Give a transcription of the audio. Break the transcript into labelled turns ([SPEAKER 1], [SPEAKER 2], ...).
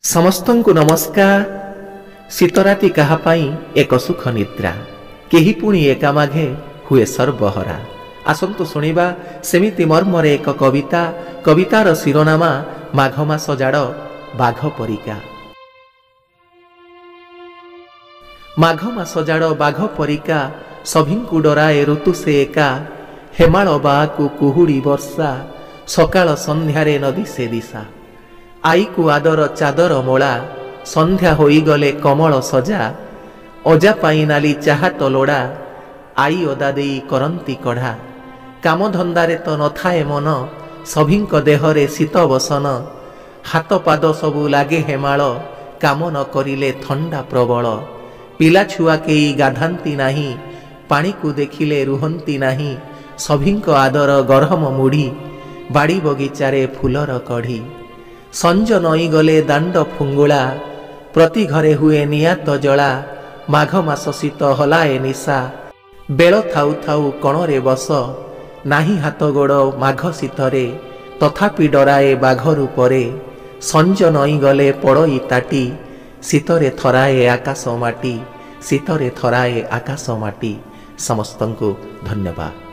[SPEAKER 1] समस्तंकु नमस्कार। शीतराति काहापाई एक सुख निद्रा, केही पुणी एका माघे हुए सर्वहरा। आसंतु शुणिबा सेमिति मर्मरे एक कविता। कवितार शिरोनामा माघ मास जाड़ बाघ परिका। माघ मास जाड़ बाघ परिका, सभिंकु डराए ऋतु से एका। हेमाल बाकु कुहुड़ी वर्षा, सकाळ संध्यारे नदी से दिशा। आई को आदर चादर मोला, संध्या होई गले कमल सजा। अजा पाई नाली चाहा तो लोड़ा, आई ओदा देई करंती कढ़ा। काम धंदारे तो नथाए मन, सभिंक देहरे शीत बसन। हाथ पाद सबु लागे हेमाल, काम न करिले थंडा प्रबल। पिला छुआ केई गाधांती नाही, पानी को देखिले रुहंती नाही। सभिंक आदर गरम मुढ़ी, बाड़ी बगीचारे फुलर कढ़ी। संज नई गले दांड फुंगुला, प्रति घरे हुए नियात जला। माघ मास शीत हलाए निशा, बेल थाउ थाउ कणरे बस। नाही हाथ गोड़ माघ शीतरे, तथापि डराए बाघ रूपरे। संज नई गले पड़ई ताटी, शीतरे थराए आकाश माटी। शीतरे थराए आकाश माटी। समस्तंकु धन्यवाद।